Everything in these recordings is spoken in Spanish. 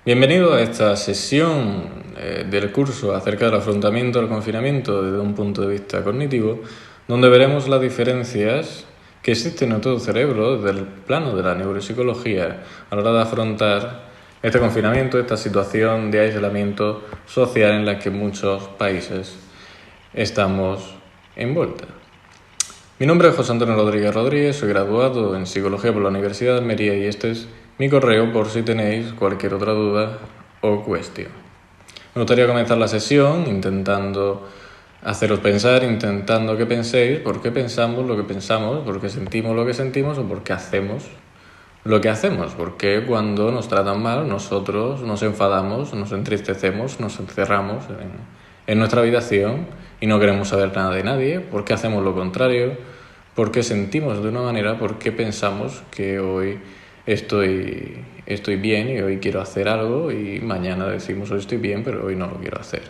Bienvenido a esta sesión del curso acerca del afrontamiento del confinamiento desde un punto de vista cognitivo, donde veremos las diferencias que existen en todo el cerebro desde el plano de la neuropsicología a la hora de afrontar este confinamiento, esta situación de aislamiento social en la que muchos países estamos envueltos. Mi nombre es José Antonio Rodríguez, soy graduado en Psicología por la Universidad de Almería y este es mi correo por si tenéis cualquier otra duda o cuestión. Me gustaría comenzar la sesión intentando haceros pensar, intentando que penséis por qué pensamos lo que pensamos, por qué sentimos lo que sentimos o por qué hacemos lo que hacemos. Porque cuando nos tratan mal nosotros nos enfadamos, nos entristecemos, nos encerramos en nuestra habitación y no queremos saber nada de nadie. ¿Por qué hacemos lo contrario? ¿Por qué sentimos de una manera? ¿Por qué pensamos que hoy estoy bien y hoy quiero hacer algo y mañana decimos hoy estoy bien pero hoy no lo quiero hacer?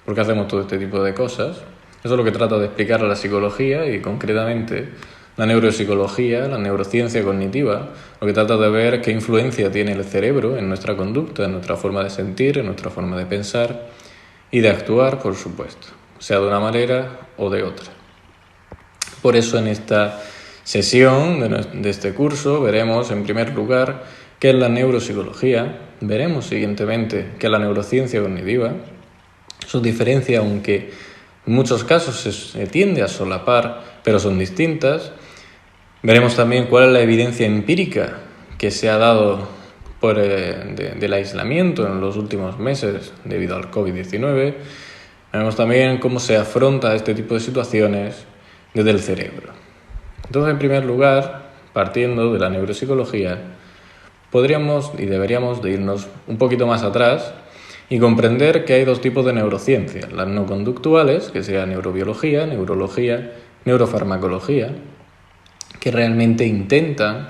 ¿Por qué hacemos todo este tipo de cosas? Eso es lo que trata de explicar la psicología y concretamente la neuropsicología, la neurociencia cognitiva, lo que trata de ver qué influencia tiene el cerebro en nuestra conducta, en nuestra forma de sentir, en nuestra forma de pensar y de actuar, por supuesto, sea de una manera o de otra. Por eso en esta sesión de este curso veremos en primer lugar qué es la neuropsicología, veremos siguientemente qué es la neurociencia cognitiva, sus diferencias aunque en muchos casos se tiende a solapar pero son distintas, veremos también cuál es la evidencia empírica que se ha dado del aislamiento en los últimos meses debido al COVID-19, veremos también cómo se afronta este tipo de situaciones desde el cerebro. Entonces, en primer lugar, partiendo de la neuropsicología, podríamos y deberíamos de irnos un poquito más atrás y comprender que hay dos tipos de neurociencias, las no conductuales, que sean neurobiología, neurología, neurofarmacología, que realmente intentan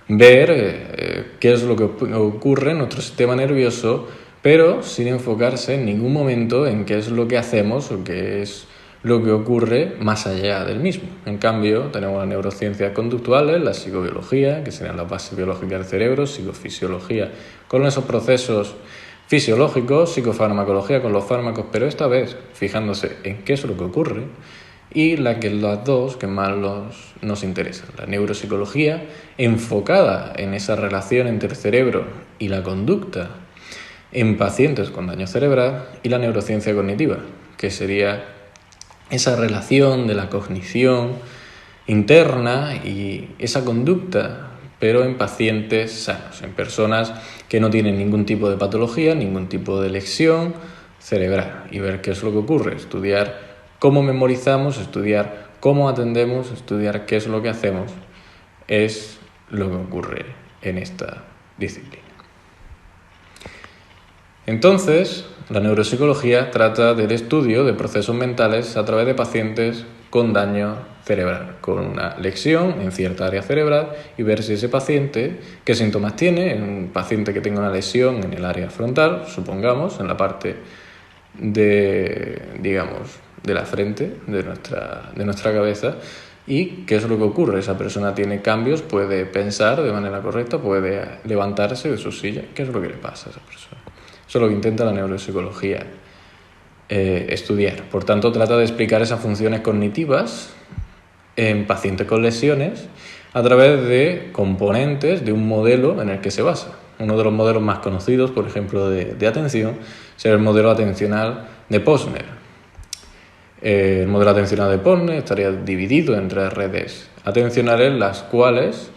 ver qué es lo que ocurre en nuestro sistema nervioso, pero sin enfocarse en ningún momento en qué es lo que hacemos o qué es lo que ocurre más allá del mismo. En cambio, tenemos las neurociencias conductuales, la psicobiología, que serían las bases biológicas del cerebro, psicofisiología con esos procesos fisiológicos, psicofarmacología con los fármacos, pero esta vez fijándose en qué es lo que ocurre, y las dos que más nos interesan. La neuropsicología enfocada en esa relación entre el cerebro y la conducta en pacientes con daño cerebral, y la neurociencia cognitiva, que sería esa relación de la cognición interna y esa conducta, pero en pacientes sanos, en personas que no tienen ningún tipo de patología, ningún tipo de lesión cerebral, y ver qué es lo que ocurre, estudiar cómo memorizamos, estudiar cómo atendemos, estudiar qué es lo que hacemos, es lo que ocurre en esta disciplina. Entonces, la neuropsicología trata del estudio de procesos mentales a través de pacientes con daño cerebral, con una lesión en cierta área cerebral, y ver si ese paciente, qué síntomas tiene. Un paciente que tenga una lesión en el área frontal, supongamos, en la parte de la frente de nuestra cabeza, y qué es lo que ocurre. Esa persona tiene cambios, puede pensar de manera correcta, puede levantarse de su silla. ¿Qué es lo que le pasa a esa persona? Eso es lo que intenta la neuropsicología estudiar. Por tanto, trata de explicar esas funciones cognitivas en pacientes con lesiones a través de componentes de un modelo en el que se basa. Uno de los modelos más conocidos, por ejemplo, de atención, será el modelo atencional de Posner. El modelo atencional de Posner estaría dividido en 3 redes atencionales, las cuales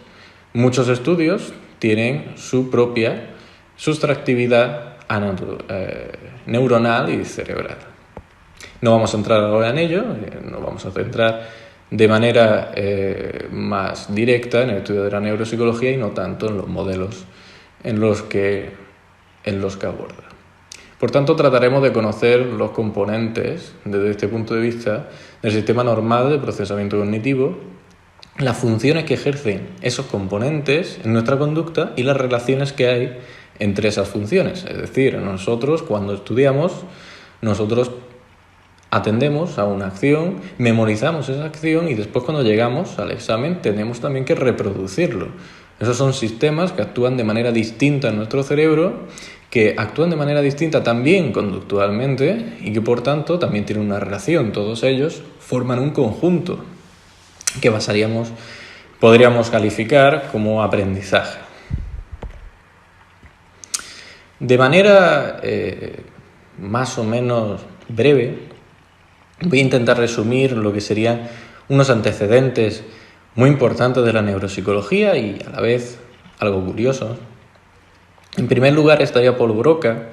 muchos estudios tienen su propia sustractividad neuronal y cerebral. No vamos a entrar ahora en ello, nos vamos a centrar de manera más directa en el estudio de la neuropsicología y no tanto en los modelos en los que aborda. Por tanto, trataremos de conocer los componentes desde este punto de vista del sistema normal de procesamiento cognitivo, las funciones que ejercen esos componentes en nuestra conducta y las relaciones que hay entre esas funciones. Es decir, nosotros cuando estudiamos, nosotros atendemos a una acción, memorizamos esa acción y después cuando llegamos al examen tenemos también que reproducirlo. Esos son sistemas que actúan de manera distinta en nuestro cerebro, que actúan de manera distinta también conductualmente y que por tanto también tienen una relación. Todos ellos forman un conjunto que podríamos calificar como aprendizaje. De manera más o menos breve, voy a intentar resumir lo que serían unos antecedentes muy importantes de la neuropsicología y a la vez algo curiosos. En primer lugar estaría Paul Broca.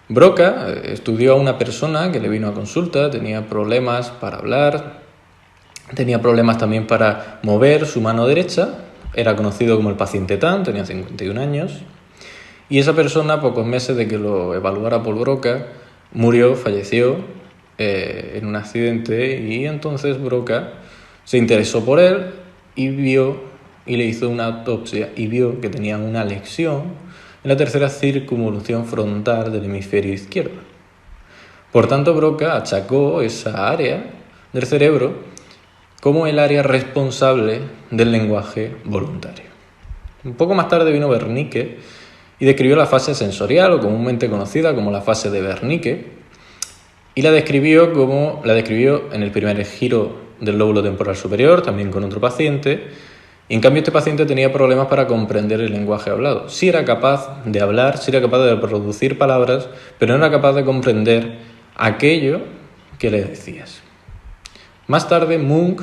Broca estudió a una persona que le vino a consulta, tenía problemas para hablar, tenía problemas también para mover su mano derecha, era conocido como el paciente TAN, tenía 51 años, y esa persona, pocos meses de que lo evaluara Paul Broca, falleció en un accidente, y entonces Broca se interesó por él y le hizo una autopsia y vio que tenía una lesión en la tercera circunvolución frontal del hemisferio izquierdo. Por tanto, Broca achacó esa área del cerebro como el área responsable del lenguaje voluntario. Un poco más tarde vino Wernicke y describió la fase sensorial, o comúnmente conocida como la fase de Wernicke, y la describió en el primer giro del lóbulo temporal superior, también con otro paciente, y en cambio este paciente tenía problemas para comprender el lenguaje hablado. Sí era capaz de hablar, sí era capaz de producir palabras, pero no era capaz de comprender aquello que le decías. Más tarde, Munk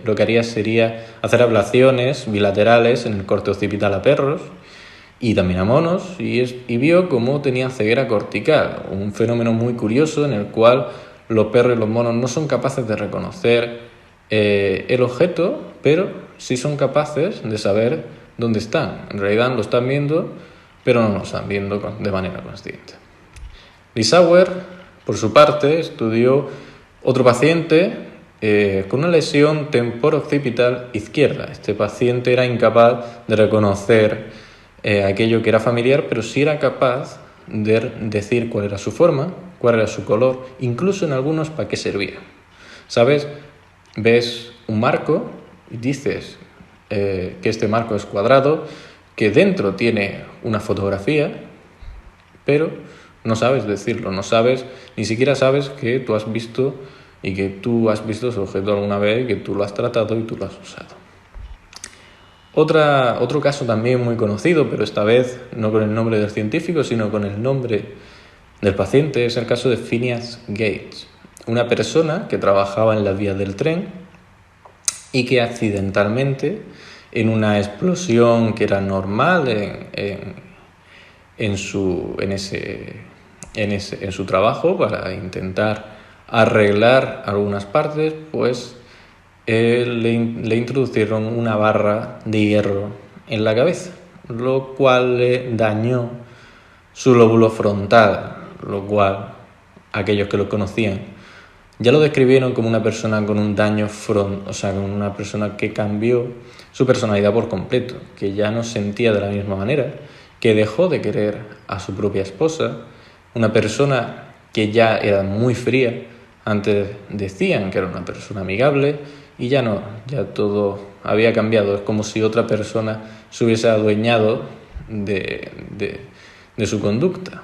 lo que haría sería hacer ablaciones bilaterales en el corte occipital a perros y también a monos, y vio cómo tenían ceguera cortical, un fenómeno muy curioso en el cual los perros y los monos no son capaces de reconocer el objeto, pero sí son capaces de saber dónde están. En realidad lo están viendo, pero no lo están viendo de manera consciente. Lissauer, por su parte, estudió otro paciente con una lesión temporo-occipital izquierda. Este paciente era incapaz de reconocer aquello que era familiar, pero sí era capaz de decir cuál era su forma, cuál era su color, incluso en algunos para qué servía. ¿Sabes? Ves un marco y dices que este marco es cuadrado, que dentro tiene una fotografía, pero no sabes decirlo, ni siquiera sabes que tú has visto ese objeto alguna vez, que tú lo has tratado y tú lo has usado. Otro caso también muy conocido, pero esta vez no con el nombre del científico, sino con el nombre del paciente, es el caso de Phineas Gates, una persona que trabajaba en las vías del tren y que accidentalmente, en una explosión que era normal en su trabajo para intentar arreglar algunas partes, pues le introdujeron una barra de hierro en la cabeza, lo cual le dañó su lóbulo frontal, lo cual aquellos que lo conocían ya lo describieron como una persona con un daño como una persona que cambió su personalidad por completo, que ya no sentía de la misma manera, que dejó de querer a su propia esposa, una persona que ya era muy fría. Antes decían que era una persona amigable y ya no, ya todo había cambiado. Es como si otra persona se hubiese adueñado de su conducta.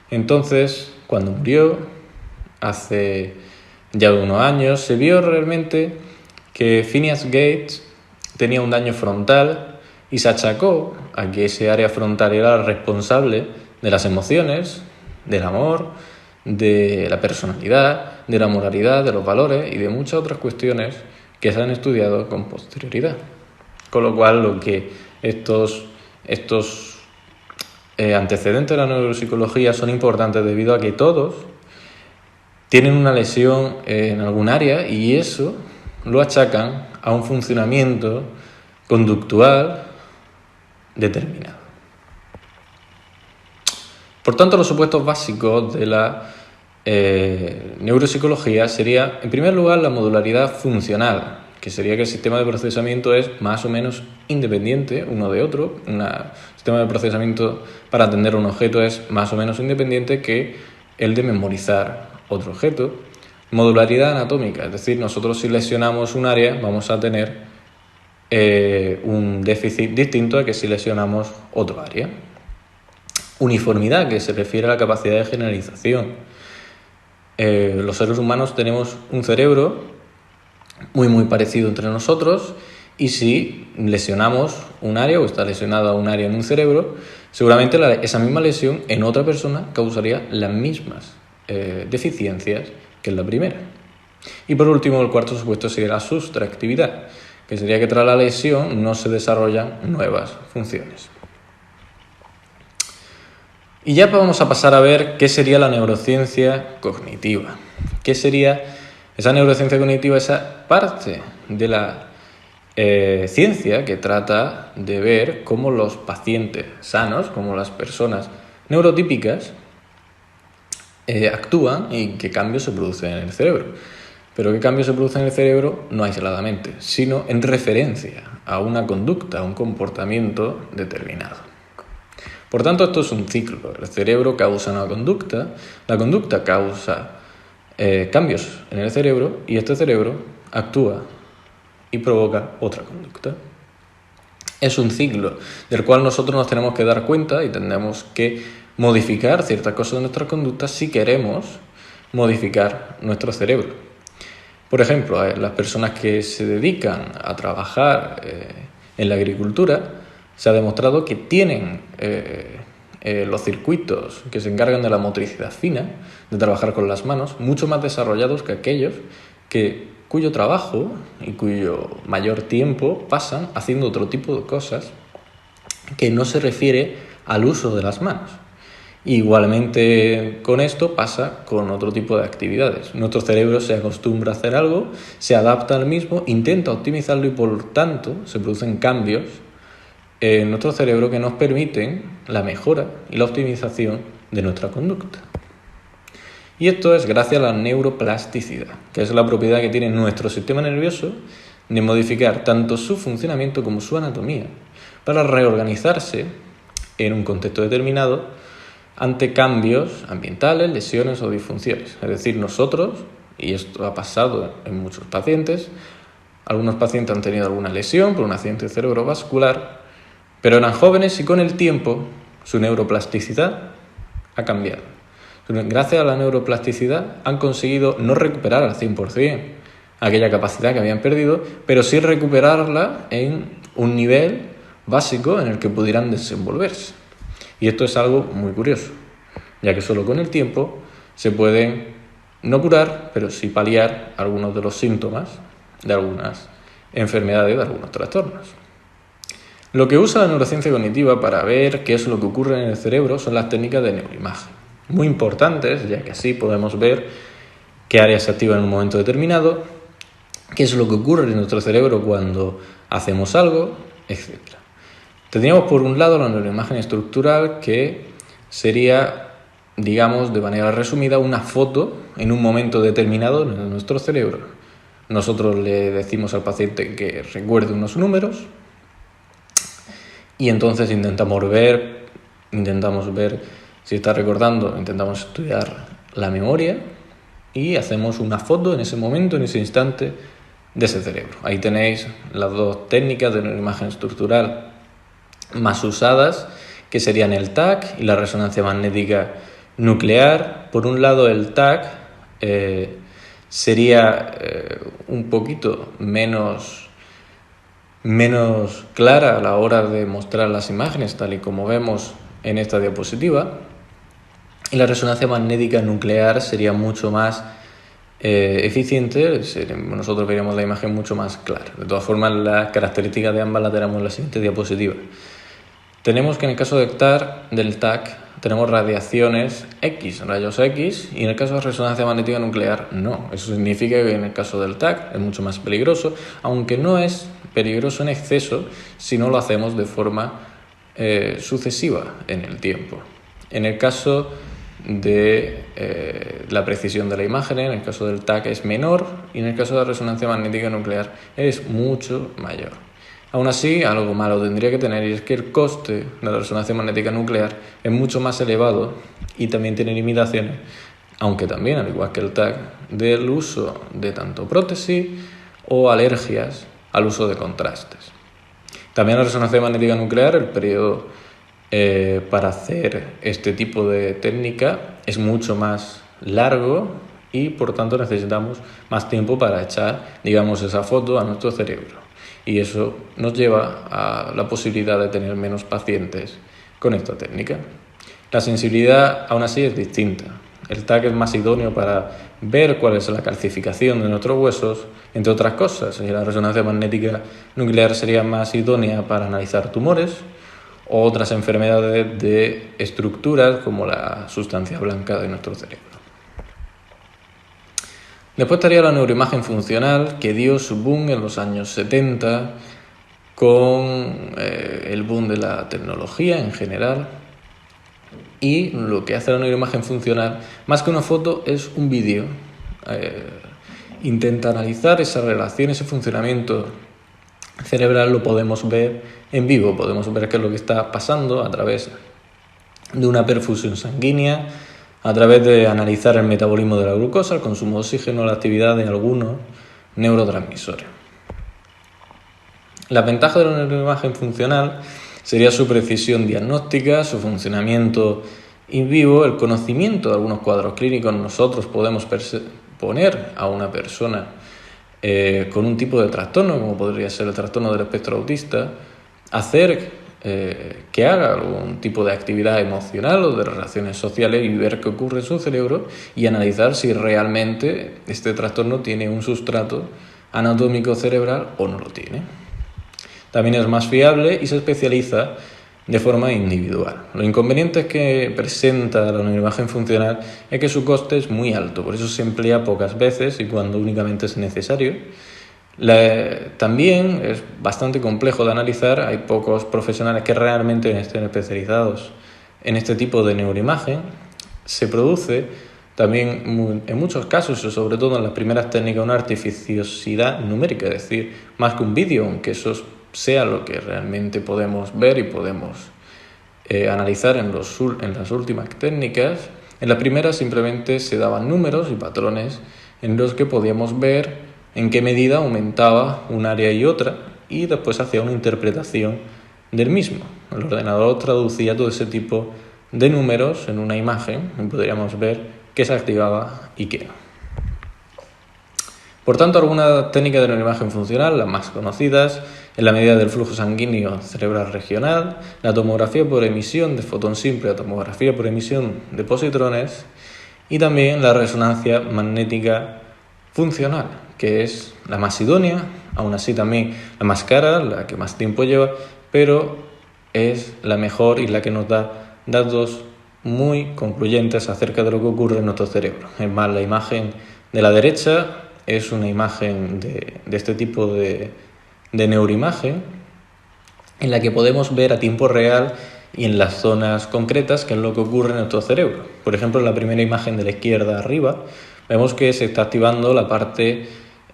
Entonces, cuando murió, hace ya unos años, se vio realmente que Phineas Gates tenía un daño frontal y se achacó a que ese área frontal era la responsable de las emociones, del amor, de la personalidad, de la moralidad, de los valores y de muchas otras cuestiones que se han estudiado con posterioridad. Con lo cual, lo que estos antecedentes de la neuropsicología son importantes debido a que todos tienen una lesión en algún área y eso lo achacan a un funcionamiento conductual determinado. Por tanto, los supuestos básicos de la neuropsicología sería, en primer lugar, la modularidad funcional, que sería que el sistema de procesamiento es más o menos independiente uno de otro. Un sistema de procesamiento para atender a un objeto es más o menos independiente que el de memorizar otro objeto. Modularidad anatómica, es decir, nosotros si lesionamos un área vamos a tener un déficit distinto a que si lesionamos otro área. uniformidad, que se refiere a la capacidad de generalización. Los seres humanos tenemos un cerebro muy parecido entre nosotros, y si lesionamos un área o está lesionada un área en un cerebro, seguramente esa misma lesión en otra persona causaría las mismas deficiencias que en la primera. Y por último, el cuarto supuesto sería la sustractividad, que sería que tras la lesión no se desarrollan nuevas funciones. Y ya vamos a pasar a ver qué sería la neurociencia cognitiva. ¿Qué sería esa neurociencia cognitiva, esa parte de la ciencia que trata de ver cómo los pacientes sanos, como las personas neurotípicas, actúan y qué cambios se producen en el cerebro? Pero qué cambios se producen en el cerebro no aisladamente, sino en referencia a una conducta, a un comportamiento determinado. Por tanto, esto es un ciclo. El cerebro causa una conducta, la conducta causa cambios en el cerebro, y este cerebro actúa y provoca otra conducta. Es un ciclo del cual nosotros nos tenemos que dar cuenta y tenemos que modificar ciertas cosas de nuestra conducta si queremos modificar nuestro cerebro. Por ejemplo, las personas que se dedican a trabajar en la agricultura, se ha demostrado que tienen los circuitos que se encargan de la motricidad fina, de trabajar con las manos, mucho más desarrollados que aquellos cuyo trabajo y cuyo mayor tiempo pasan haciendo otro tipo de cosas que no se refiere al uso de las manos. Igualmente con esto pasa con otro tipo de actividades. Nuestro cerebro se acostumbra a hacer algo, se adapta al mismo, intenta optimizarlo y por tanto se producen cambios en nuestro cerebro que nos permiten la mejora y la optimización de nuestra conducta. Y esto es gracias a la neuroplasticidad, que es la propiedad que tiene nuestro sistema nervioso de modificar tanto su funcionamiento como su anatomía para reorganizarse en un contexto determinado ante cambios ambientales, lesiones o disfunciones. Es decir, nosotros, y esto ha pasado en muchos pacientes, algunos pacientes han tenido alguna lesión por un accidente cerebrovascular, pero eran jóvenes y con el tiempo su neuroplasticidad ha cambiado. Gracias a la neuroplasticidad han conseguido no recuperar al 100% aquella capacidad que habían perdido, pero sí recuperarla en un nivel básico en el que pudieran desenvolverse. Y esto es algo muy curioso, ya que solo con el tiempo se pueden no curar, pero sí paliar algunos de los síntomas de algunas enfermedades, de algunos trastornos. Lo que usa la neurociencia cognitiva para ver qué es lo que ocurre en el cerebro son las técnicas de neuroimagen, muy importantes, ya que así podemos ver qué áreas se activan en un momento determinado, qué es lo que ocurre en nuestro cerebro cuando hacemos algo, etc. Tendríamos por un lado la neuroimagen estructural, que sería, digamos, de manera resumida, una foto en un momento determinado en nuestro cerebro. Nosotros le decimos al paciente que recuerde unos números y entonces intentamos ver si está recordando, intentamos estudiar la memoria y hacemos una foto en ese momento, en ese instante de ese cerebro. Ahí tenéis las dos técnicas de neuroimagen estructural más usadas, que serían el TAC y la resonancia magnética nuclear. Por un lado, el TAC sería un poquito menos clara a la hora de mostrar las imágenes, tal y como vemos en esta diapositiva, y la resonancia magnética nuclear sería mucho más eficiente. Nosotros veríamos la imagen mucho más clara. De todas formas, las características de ambas las tenemos en la siguiente diapositiva. Tenemos que en el caso del TAC tenemos radiaciones X, rayos X, y en el caso de resonancia magnética nuclear no. Eso significa que en el caso del TAC es mucho más peligroso, aunque no es peligroso en exceso si no lo hacemos de forma sucesiva en el tiempo. En el caso de la precisión de la imagen, en el caso del TAC es menor, y en el caso de la resonancia magnética nuclear es mucho mayor. Aún así, algo malo tendría que tener, y es que el coste de la resonancia magnética nuclear es mucho más elevado y también tiene limitaciones, aunque también, al igual que el TAC, del uso de tanto prótesis o alergias al uso de contrastes. También la resonancia magnética nuclear, el periodo para hacer este tipo de técnica es mucho más largo y por tanto necesitamos más tiempo para echar, digamos, esa foto a nuestro cerebro. Y eso nos lleva a la posibilidad de tener menos pacientes con esta técnica. La sensibilidad aún así es distinta. El TAC es más idóneo para ver cuál es la calcificación de nuestros huesos, entre otras cosas, y la resonancia magnética nuclear sería más idónea para analizar tumores o otras enfermedades de estructuras como la sustancia blanca de nuestro cerebro. Después estaría la neuroimagen funcional, que dio su boom en los años 70 con el boom de la tecnología en general. Y lo que hace la neuroimagen funcional, más que una foto, es un vídeo. Intenta analizar esa relación, ese funcionamiento cerebral, lo podemos ver en vivo, podemos ver qué es lo que está pasando a través de una perfusión sanguínea, a través de analizar el metabolismo de la glucosa, el consumo de oxígeno, la actividad de algunos neurotransmisores. La ventaja de la neuroimagen funcional sería su precisión diagnóstica, su funcionamiento in vivo, el conocimiento de algunos cuadros clínicos. Nosotros podemos poner a una persona con un tipo de trastorno, como podría ser el trastorno del espectro autista, hacer que haga algún tipo de actividad emocional o de relaciones sociales y ver qué ocurre en su cerebro y analizar si realmente este trastorno tiene un sustrato anatómico cerebral o no lo tiene. También es más fiable y se especializa de forma individual. Los inconvenientes que presenta la neuroimagen funcional es que su coste es muy alto, por eso se emplea pocas veces y cuando únicamente es necesario. También es bastante complejo de analizar, hay pocos profesionales que realmente estén especializados en este tipo de neuroimagen. Se produce también en muchos casos, y sobre todo en las primeras técnicas, una artificiosidad numérica, es decir, más que un vídeo, aunque eso sea lo que realmente podemos ver y podemos analizar en las últimas técnicas. En las primeras simplemente se daban números y patrones en los que podíamos ver en qué medida aumentaba un área y otra y después hacía una interpretación del mismo. El ordenador traducía todo ese tipo de números en una imagen y podríamos ver qué se activaba y qué no. Por tanto, algunas técnicas de neuroimagen funcional, las más conocidas, en la medida del flujo sanguíneo cerebral regional, la tomografía por emisión de fotón simple, la tomografía por emisión de positrones y también la resonancia magnética funcional, que es la más idónea, aún así también la más cara, la que más tiempo lleva, pero es la mejor y la que nos da datos muy concluyentes acerca de lo que ocurre en nuestro cerebro. Es más, la imagen de la derecha es una imagen de este tipo de neuroimagen en la que podemos ver a tiempo real y en las zonas concretas qué es lo que ocurre en nuestro cerebro. Por ejemplo, en la primera imagen de la izquierda arriba vemos que se está activando la parte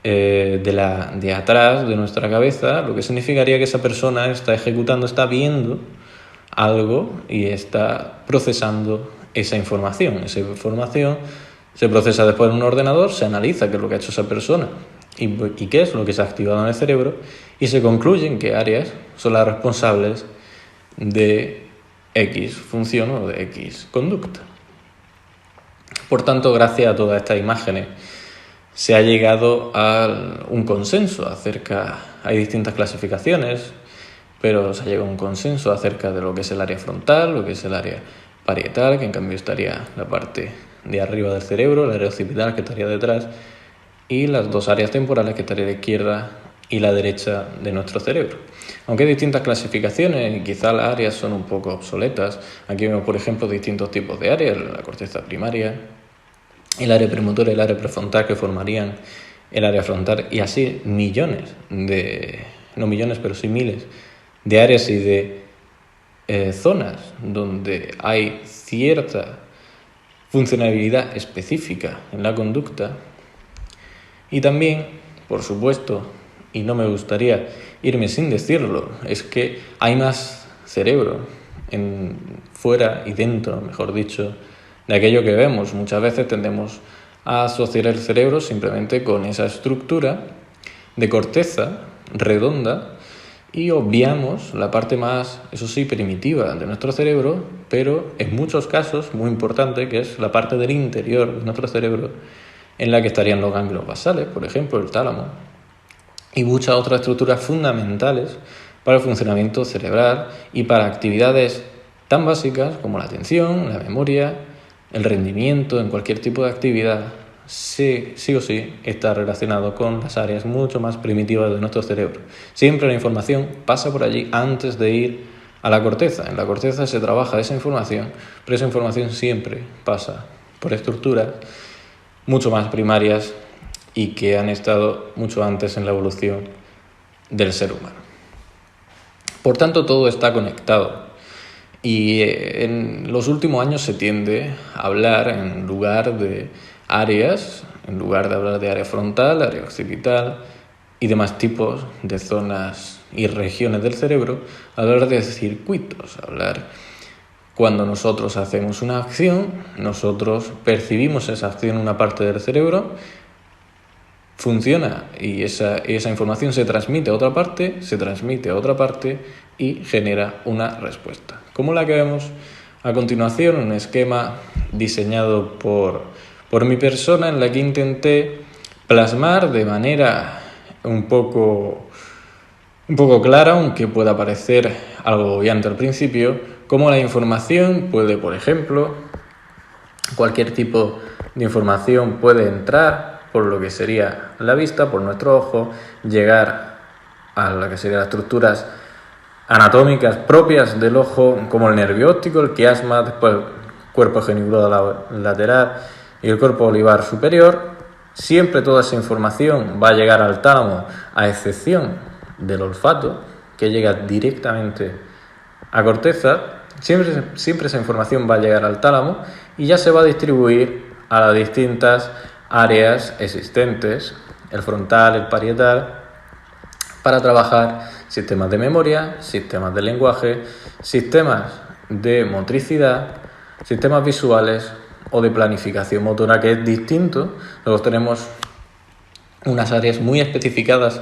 de atrás de nuestra cabeza, lo que significaría que esa persona está ejecutando, está viendo algo y está procesando esa información. Esa información se procesa después en un ordenador, se analiza qué es lo que ha hecho esa persona y qué es lo que se ha activado en el cerebro y se concluye en qué áreas son las responsables de X función o de X conducta. Por tanto, gracias a todas estas imágenes se ha llegado a un consenso hay distintas clasificaciones, pero se ha llegado a un consenso acerca de lo que es el área frontal, lo que es el área parietal, que en cambio estaría la parte de arriba del cerebro, el área occipital que estaría detrás, y las dos áreas temporales que estaría a la izquierda y la derecha de nuestro cerebro. Aunque hay distintas clasificaciones y quizá las áreas son un poco obsoletas, aquí vemos por ejemplo distintos tipos de áreas, la corteza primaria, el área premotora y el área prefrontal que formarían el área frontal y así miles de áreas y de zonas donde hay cierta funcionalidad específica en la conducta. Y también, por supuesto, y no me gustaría irme sin decirlo, es que hay más cerebro fuera y dentro, mejor dicho, de aquello que vemos. Muchas veces tendemos a asociar el cerebro simplemente con esa estructura de corteza redonda y obviamos la parte más, eso sí, primitiva de nuestro cerebro, pero en muchos casos muy importante, que es la parte del interior de nuestro cerebro, en la que estarían los ganglios basales, por ejemplo, el tálamo, y muchas otras estructuras fundamentales para el funcionamiento cerebral y para actividades tan básicas como la atención, la memoria, el rendimiento en cualquier tipo de actividad. Sí o sí está relacionado con las áreas mucho más primitivas de nuestro cerebro. Siempre la información pasa por allí antes de ir a la corteza. En la corteza se trabaja esa información, pero esa información siempre pasa por estructuras mucho más primarias y que han estado mucho antes en la evolución del ser humano. Por tanto, todo está conectado. Y en los últimos años se tiende a hablar en lugar de áreas, en lugar de hablar de área frontal, área occipital y demás tipos de zonas y regiones del cerebro, hablar de circuitos, hablar cuando nosotros hacemos una acción, nosotros percibimos esa acción en una parte del cerebro, funciona y esa información se transmite a otra parte, y genera una respuesta. Como la que vemos a continuación, un esquema diseñado por mi persona en la que intenté plasmar de manera un poco clara, aunque pueda parecer algo obviante al principio, cómo la información puede, por ejemplo, cualquier tipo de información puede entrar por lo que sería la vista, por nuestro ojo, llegar a lo que serían las estructuras anatómicas propias del ojo, como el nervio óptico, el quiasma, después el cuerpo geniculado lateral y el cuerpo olivar superior. Siempre toda esa información va a llegar al tálamo, a excepción del olfato, que llega directamente a corteza. Siempre esa información va a llegar al tálamo y ya se va a distribuir a las distintas áreas existentes, el frontal, el parietal, para trabajar sistemas de memoria, sistemas de lenguaje, sistemas de motricidad, sistemas visuales o de planificación motora, que es distinto. Luego tenemos unas áreas muy especificadas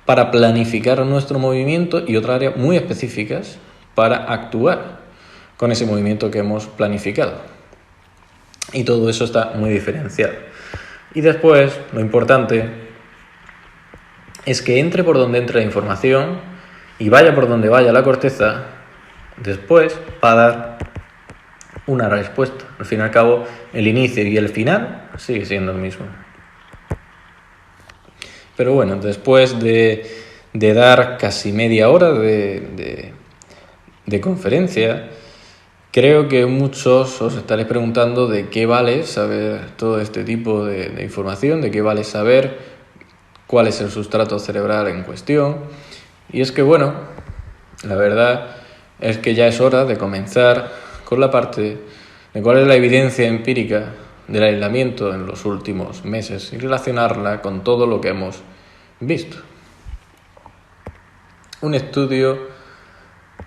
para planificar nuestro movimiento y otras áreas muy específicas para actuar con ese movimiento que hemos planificado. Y todo eso está muy diferenciado. Y después, lo importante es que entre por donde entre la información y vaya por donde vaya la corteza, después va a dar una respuesta. Al fin y al cabo, el inicio y el final sigue siendo el mismo. Pero bueno, después de dar casi media hora de conferencia, creo que muchos os estaréis preguntando de qué vale saber todo este tipo de información, de qué vale saber cuál es el sustrato cerebral en cuestión. Y es que, bueno, la verdad es que ya es hora de comenzar con la parte de cuál es la evidencia empírica del aislamiento en los últimos meses y relacionarla con todo lo que hemos visto. Un estudio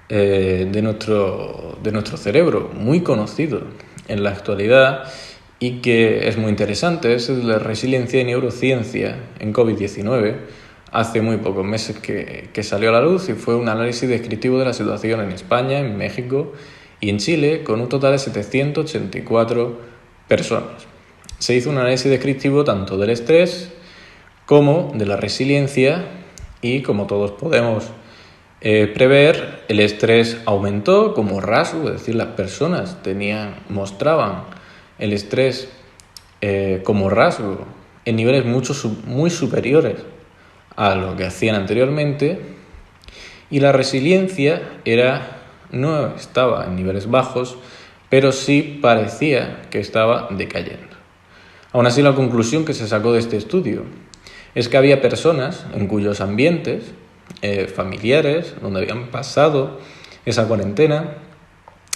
de nuestro cerebro muy conocido en la actualidad y que es muy interesante, es el de la resiliencia y neurociencia en COVID-19. Hace muy pocos meses que salió a la luz y fue un análisis descriptivo de la situación en España, en México y en Chile, con un total de 784 personas. Se hizo un análisis descriptivo tanto del estrés como de la resiliencia y, como todos podemos prever, el estrés aumentó como rasgo, es decir, las personas mostraban el estrés como rasgo en niveles muy superiores a lo que hacían anteriormente, y la resiliencia no estaba en niveles bajos, pero sí parecía que estaba decayendo. Aún así, la conclusión que se sacó de este estudio es que había personas en cuyos ambientes familiares, donde habían pasado esa cuarentena,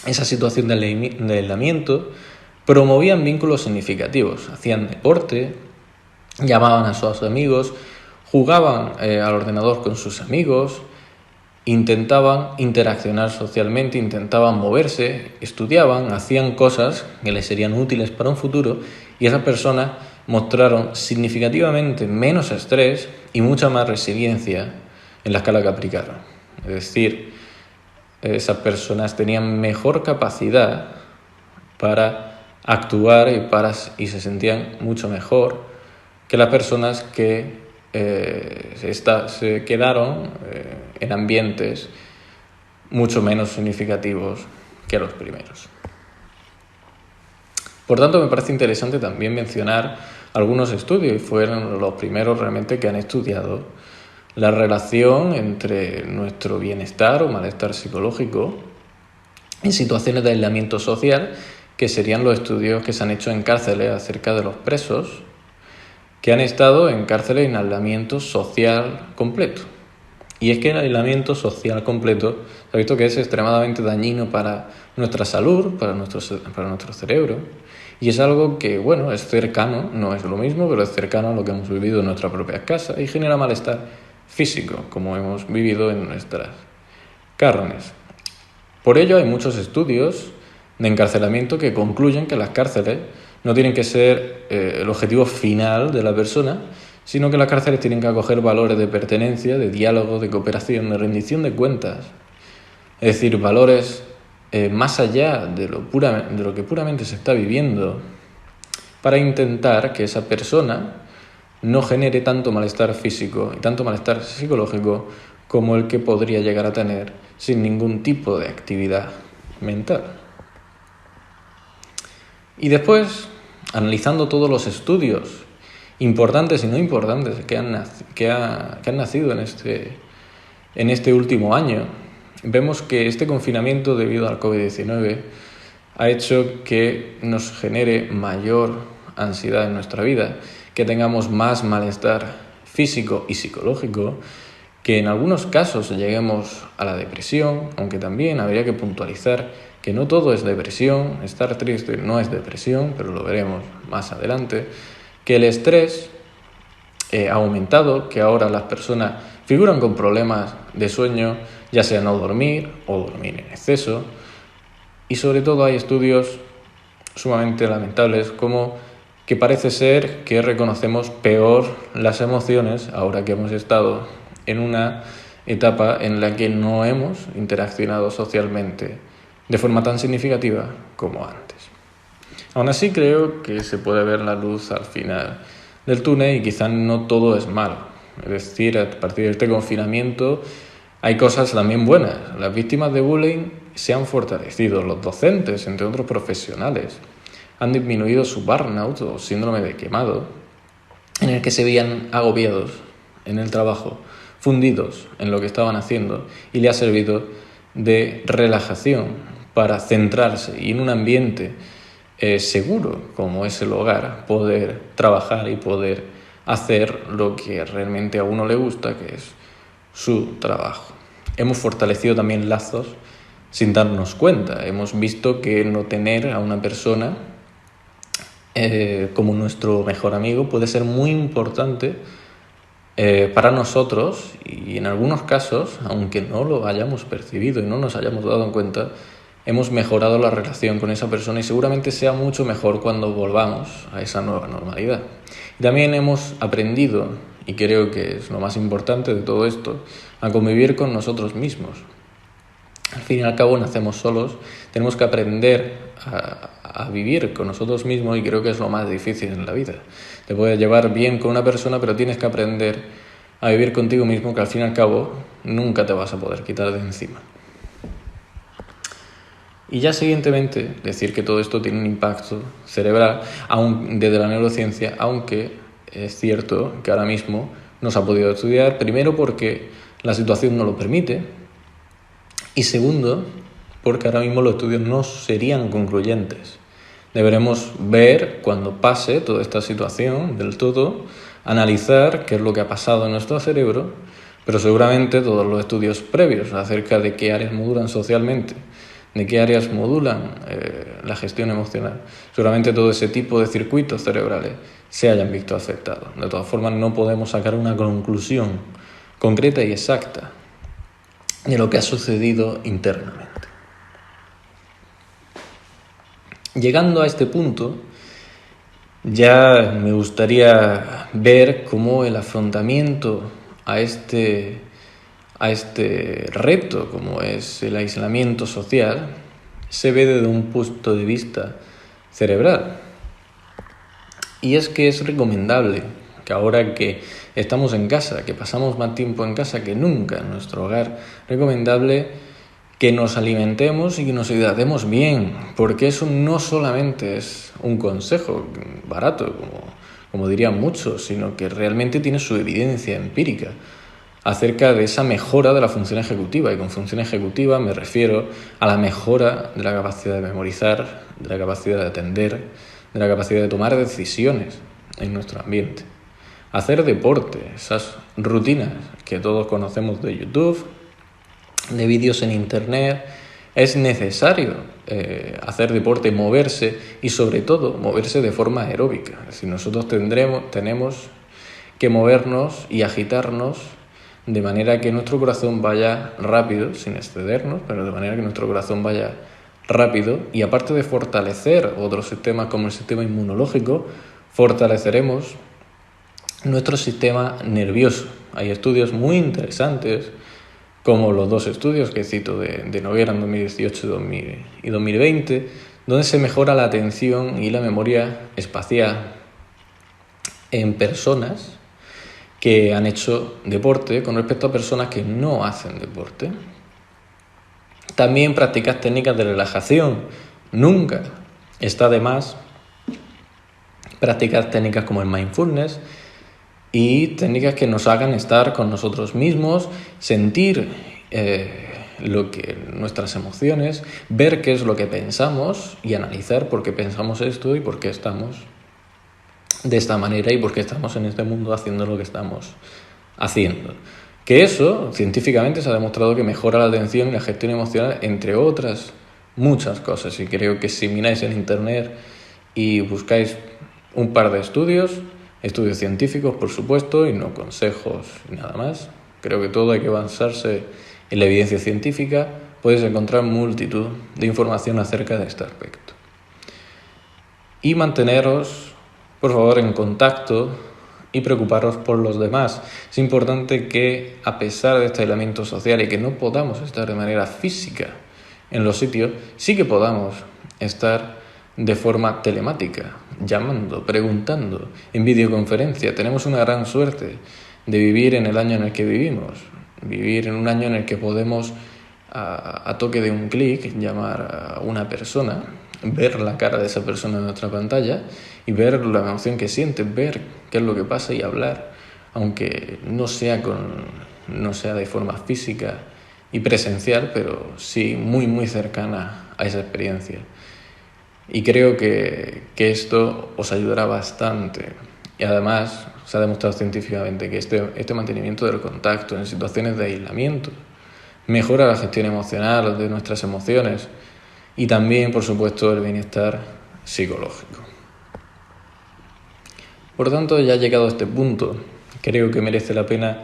esa situación de aislamiento, promovían vínculos significativos, hacían deporte, llamaban a sus amigos, jugaban al ordenador con sus amigos, intentaban interaccionar socialmente, intentaban moverse, estudiaban, hacían cosas que les serían útiles para un futuro, y esas personas mostraron significativamente menos estrés y mucha más resiliencia en la escala que aplicaron. Es decir, esas personas tenían mejor capacidad para actuar y se sentían mucho mejor que las personas que se quedaron en ambientes mucho menos significativos que los primeros. Por tanto, me parece interesante también mencionar algunos estudios, y fueron los primeros realmente que han estudiado la relación entre nuestro bienestar o malestar psicológico en situaciones de aislamiento social, que serían los estudios que se han hecho en cárceles acerca de los presos que han estado en cárceles en aislamiento social completo. Y es que el aislamiento social completo se ha visto que es extremadamente dañino para nuestra salud, para nuestro cerebro, y es algo que, bueno, es cercano, no es lo mismo, pero es cercano a lo que hemos vivido en nuestras propias casas y genera malestar físico, como hemos vivido en nuestras carnes. Por ello hay muchos estudios de encarcelamiento que concluyen que las cárceles no tienen que ser el objetivo final de la persona, sino que las cárceles tienen que acoger valores de pertenencia, de diálogo, de cooperación, de rendición de cuentas. Es decir, valores más allá de lo que puramente se está viviendo, para intentar que esa persona no genere tanto malestar físico y tanto malestar psicológico como el que podría llegar a tener sin ningún tipo de actividad mental. Y después, analizando todos los estudios importantes y no importantes que han nacido en este último año, vemos que este confinamiento debido al COVID-19 ha hecho que nos genere mayor ansiedad en nuestra vida, que tengamos más malestar físico y psicológico, que en algunos casos lleguemos a la depresión, aunque también habría que puntualizar que no todo es depresión, estar triste no es depresión, pero lo veremos más adelante, que el estrés ha aumentado, que ahora las personas figuran con problemas de sueño, ya sea no dormir o dormir en exceso, y sobre todo hay estudios sumamente lamentables como que parece ser que reconocemos peor las emociones ahora que hemos estado en una etapa en la que no hemos interaccionado socialmente de forma tan significativa como antes. Aún así creo que se puede ver la luz al final del túnel y quizás no todo es malo. Es decir, a partir de este confinamiento hay cosas también buenas. Las víctimas de bullying se han fortalecido, los docentes, entre otros profesionales, han disminuido su burnout o síndrome de quemado, en el que se veían agobiados en el trabajo, fundidos en lo que estaban haciendo, y le ha servido de relajación para centrarse y en un ambiente seguro como es el hogar poder trabajar y poder hacer lo que realmente a uno le gusta, que es su trabajo. Hemos fortalecido también lazos sin darnos cuenta. Hemos visto que no tener a una persona como nuestro mejor amigo puede ser muy importante para nosotros, y en algunos casos, aunque no lo hayamos percibido y no nos hayamos dado cuenta, hemos mejorado la relación con esa persona y seguramente sea mucho mejor cuando volvamos a esa nueva normalidad. Y también hemos aprendido, y creo que es lo más importante de todo esto, a convivir con nosotros mismos. Al fin y al cabo nacemos solos, tenemos que aprender a vivir con nosotros mismos, y creo que es lo más difícil en la vida. Te puedes llevar bien con una persona, pero tienes que aprender a vivir contigo mismo, que al fin y al cabo nunca te vas a poder quitar de encima. Y ya siguientemente, decir que todo esto tiene un impacto cerebral desde la neurociencia, aunque es cierto que ahora mismo no se ha podido estudiar, primero porque la situación no lo permite, y segundo, porque ahora mismo los estudios no serían concluyentes. Deberemos ver cuando pase toda esta situación del todo, analizar qué es lo que ha pasado en nuestro cerebro, pero seguramente todos los estudios previos acerca de qué áreas modulan socialmente, de qué áreas modulan la gestión emocional, seguramente todo ese tipo de circuitos cerebrales se hayan visto afectados. De todas formas, no podemos sacar una conclusión concreta y exacta de lo que ha sucedido internamente. Llegando a este punto, ya me gustaría ver cómo el afrontamiento a este a este reto como es el aislamiento social se ve desde un punto de vista cerebral. Y es que es recomendable que ahora que estamos en casa, que pasamos más tiempo en casa que nunca en nuestro hogar, recomendable que nos alimentemos y que nos hidratemos bien, porque eso no solamente es un consejo barato, como dirían muchos, sino que realmente tiene su evidencia empírica acerca de esa mejora de la función ejecutiva. Y con función ejecutiva me refiero a la mejora de la capacidad de memorizar, de la capacidad de atender, de la capacidad de tomar decisiones en nuestro ambiente. Hacer deporte, esas rutinas que todos conocemos de YouTube, de vídeos en internet, es necesario hacer deporte, moverse y sobre todo moverse de forma aeróbica. Es decir, nosotros tenemos que movernos y agitarnos de manera que nuestro corazón vaya rápido, sin excedernos, pero de manera que nuestro corazón vaya rápido, y aparte de fortalecer otros sistemas como el sistema inmunológico, fortaleceremos nuestro sistema nervioso. Hay estudios muy interesantes, como los dos estudios que cito de Noguera en 2018 y 2020, donde se mejora la atención y la memoria espacial en personas que han hecho deporte con respecto a personas que no hacen deporte. También practicar técnicas de relajación. Nunca está de más practicar técnicas como el mindfulness y técnicas que nos hagan estar con nosotros mismos, sentir nuestras emociones, ver qué es lo que pensamos y analizar por qué pensamos esto y por qué estamos de esta manera y por qué estamos en este mundo haciendo lo que estamos haciendo. Que eso, científicamente, se ha demostrado que mejora la atención y la gestión emocional, entre otras muchas cosas. Y creo que si miráis en internet y buscáis un par de estudios científicos, por supuesto, y no consejos y nada más, creo que todo hay que basarse en la evidencia científica, podéis encontrar multitud de información acerca de este aspecto. Y manteneros, por favor, en contacto y preocuparos por los demás. Es importante que, a pesar de este aislamiento social y que no podamos estar de manera física en los sitios, sí que podamos estar de forma telemática, llamando, preguntando, en videoconferencia. Tenemos una gran suerte de vivir en el año en el que vivimos, vivir en un año en el que podemos, a toque de un clic, llamar a una persona, ver la cara de esa persona en nuestra pantalla y ver la emoción que siente, ver qué es lo que pasa y hablar, aunque no sea de forma física y presencial, pero sí muy muy cercana a esa experiencia. Y creo que esto os ayudará bastante. Y además se ha demostrado científicamente que este mantenimiento del contacto en situaciones de aislamiento mejora la gestión emocional de nuestras emociones y también, por supuesto, el bienestar psicológico. Por tanto, ya llegado a este punto, creo que merece la pena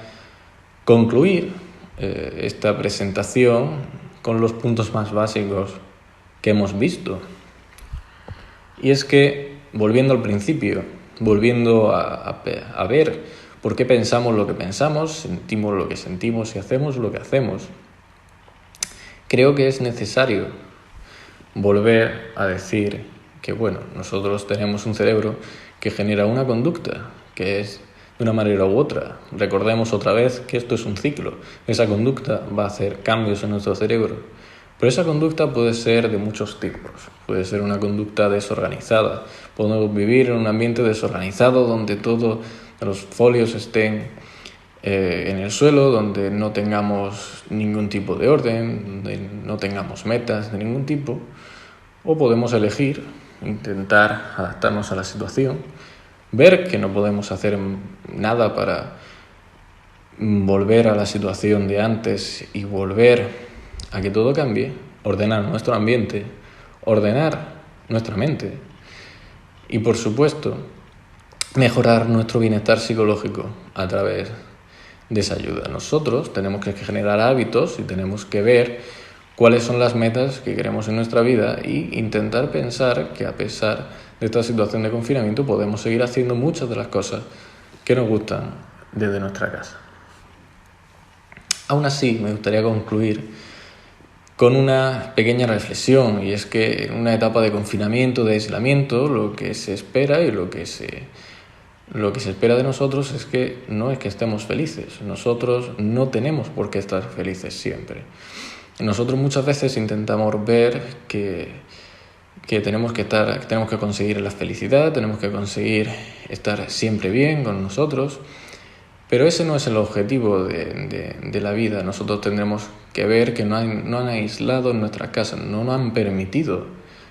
concluir esta presentación con los puntos más básicos que hemos visto. Y es que, volviendo al principio, volviendo a ver por qué pensamos lo que pensamos, sentimos lo que sentimos y hacemos lo que hacemos, creo que es necesario volver a decir que, nosotros tenemos un cerebro que genera una conducta, que es de una manera u otra. Recordemos otra vez que esto es un ciclo. Esa conducta va a hacer cambios en nuestro cerebro. Pero esa conducta puede ser de muchos tipos. Puede ser una conducta desorganizada. Podemos vivir en un ambiente desorganizado donde todos los folios estén en el suelo, donde no tengamos ningún tipo de orden, donde no tengamos metas de ningún tipo. O podemos elegir intentar adaptarnos a la situación, ver que no podemos hacer nada para volver a la situación de antes y volver a que todo cambie, ordenar nuestro ambiente, ordenar nuestra mente y, por supuesto, mejorar nuestro bienestar psicológico a través de esa ayuda. Nosotros tenemos que generar hábitos y tenemos que ver cuáles son las metas que queremos en nuestra vida e intentar pensar que, a pesar de esta situación de confinamiento, podemos seguir haciendo muchas de las cosas que nos gustan desde nuestra casa. Aún así, me gustaría concluir con una pequeña reflexión, y es que en una etapa de confinamiento, de aislamiento, lo que se espera y lo que se espera de nosotros es que no es que estemos felices. Nosotros no tenemos por qué estar felices siempre. Nosotros muchas veces intentamos ver que tenemos que conseguir la felicidad, tenemos que conseguir estar siempre bien con nosotros, pero ese no es el objetivo de la vida. Nosotros tendremos que ver que no han aislado en nuestras casas, no nos han permitido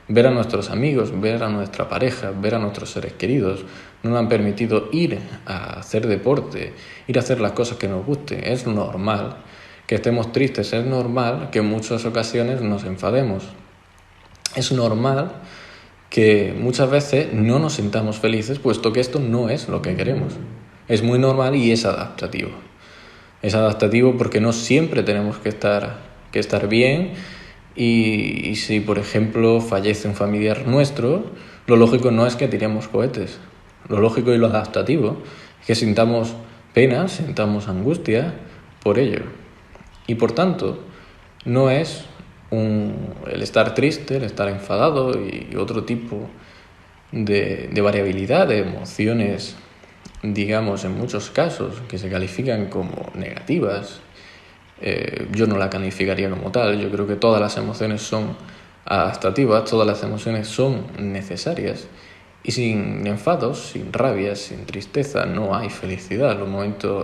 ver a nuestros amigos, ver a nuestra pareja, ver a nuestros seres queridos, no nos han permitido ir a hacer deporte, ir a hacer las cosas que nos gusten. Es normal que estemos tristes, es normal que en muchas ocasiones nos enfademos. Es normal que muchas veces no nos sintamos felices, puesto que esto no es lo que queremos. Es muy normal y es adaptativo. Es adaptativo porque no siempre tenemos que estar bien, y si, por ejemplo, fallece un familiar nuestro, lo lógico no es que tiremos cohetes. Lo lógico y lo adaptativo es que sintamos pena, sintamos angustia por ello. Y por tanto, no es el estar triste, el estar enfadado y otro tipo de variabilidad de emociones, digamos, en muchos casos, que se califican como negativas. Yo no la calificaría como tal. Yo creo que todas las emociones son adaptativas, todas las emociones son necesarias, y sin enfados, sin rabia, sin tristeza, no hay felicidad.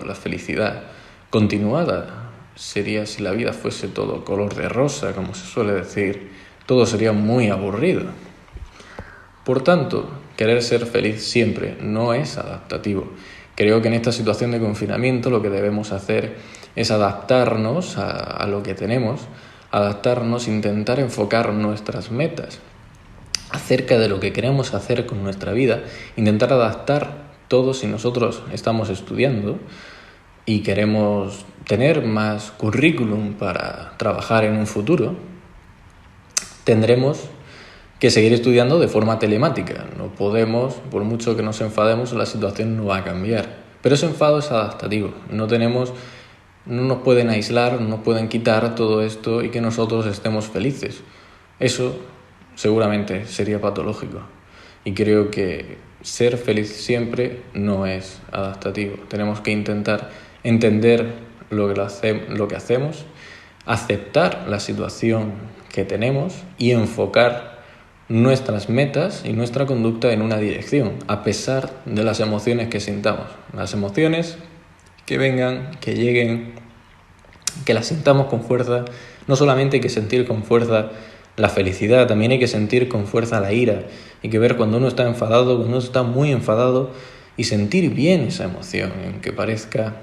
La felicidad continuada sería si la vida fuese todo color de rosa, como se suele decir. Todo sería muy aburrido. Por tanto, querer ser feliz siempre no es adaptativo. Creo que en esta situación de confinamiento lo que debemos hacer es adaptarnos a lo que tenemos, adaptarnos, intentar enfocar nuestras metas acerca de lo que queremos hacer con nuestra vida, intentar adaptar todo. Si nosotros estamos estudiando y queremos tener más currículum para trabajar en un futuro, tendremos que seguir estudiando de forma telemática. No podemos, por mucho que nos enfademos, la situación no va a cambiar. Pero ese enfado es adaptativo. No nos pueden aislar, no nos pueden quitar todo esto y que nosotros estemos felices. Eso seguramente sería patológico. Y creo que ser feliz siempre no es adaptativo. Tenemos que intentar entender lo que hacemos, aceptar la situación que tenemos y enfocar nuestras metas y nuestra conducta en una dirección, a pesar de las emociones que sintamos. Las emociones que vengan, que lleguen, que las sintamos con fuerza. No solamente hay que sentir con fuerza la felicidad, también hay que sentir con fuerza la ira. Hay que ver cuando uno está enfadado, cuando uno está muy enfadado, y sentir bien esa emoción, aunque parezca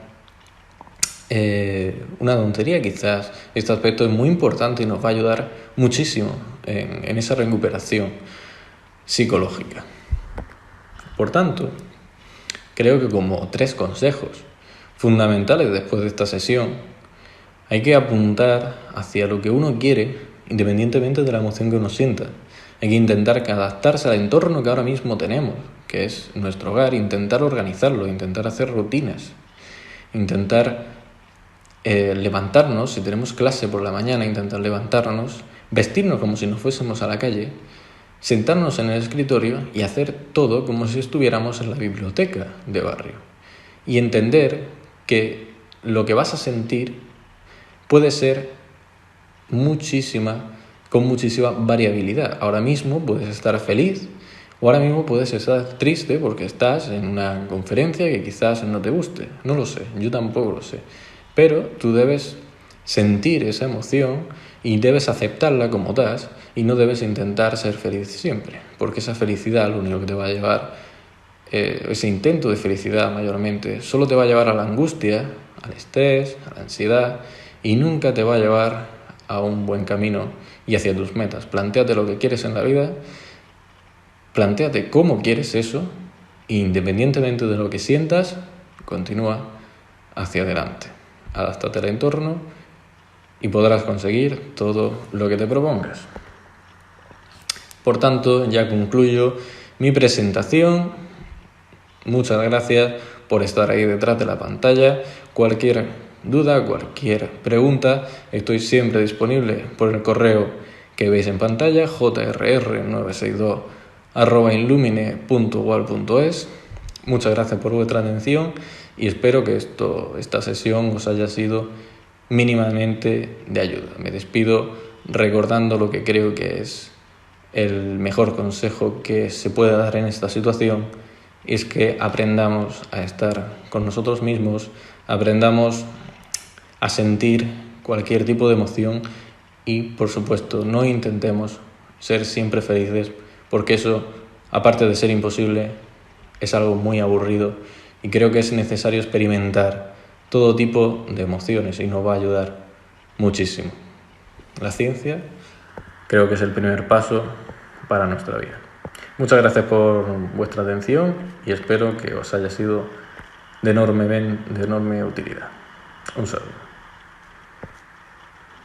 una tontería quizás. Este aspecto es muy importante y nos va a ayudar muchísimo en esa recuperación psicológica. Por tanto, creo que como 3 consejos fundamentales después de esta sesión, hay que apuntar hacia lo que uno quiere, independientemente de la emoción que uno sienta. Hay que intentar adaptarse al entorno que ahora mismo tenemos, que es nuestro hogar, intentar organizarlo, intentar hacer rutinas, intentar levantarnos. Si tenemos clase por la mañana, intentar levantarnos, vestirnos como si nos fuésemos a la calle, sentarnos en el escritorio y hacer todo como si estuviéramos en la biblioteca de barrio. Y entender que lo que vas a sentir puede ser con muchísima variabilidad. Ahora mismo puedes estar feliz, o ahora mismo puedes estar triste porque estás en una conferencia que quizás no te guste. No lo sé, yo tampoco lo sé. Pero tú debes sentir esa emoción y debes aceptarla como tal, y no debes intentar ser feliz siempre, porque esa felicidad lo único que te va a llevar, ese intento de felicidad mayormente, solo te va a llevar a la angustia, al estrés, a la ansiedad, y nunca te va a llevar a un buen camino y hacia tus metas. Plantéate lo que quieres en la vida, plantéate cómo quieres eso, e independientemente de lo que sientas, continúa hacia adelante. Adáptate al entorno y podrás conseguir todo lo que te propongas. Por tanto, ya concluyo mi presentación. Muchas gracias por estar ahí detrás de la pantalla. Cualquier duda, cualquier pregunta, estoy siempre disponible por el correo que veis en pantalla, jrr962@illumine.wal.es. Muchas gracias por vuestra atención y espero que esta sesión os haya sido mínimamente de ayuda. Me despido recordando lo que creo que es el mejor consejo que se puede dar en esta situación, y es que aprendamos a estar con nosotros mismos, aprendamos a sentir cualquier tipo de emoción y, por supuesto, no intentemos ser siempre felices, porque eso, aparte de ser imposible, es algo muy aburrido, y creo que es necesario experimentar todo tipo de emociones y nos va a ayudar muchísimo. La ciencia creo que es el primer paso para nuestra vida. Muchas gracias por vuestra atención y espero que os haya sido de enorme utilidad. Un saludo.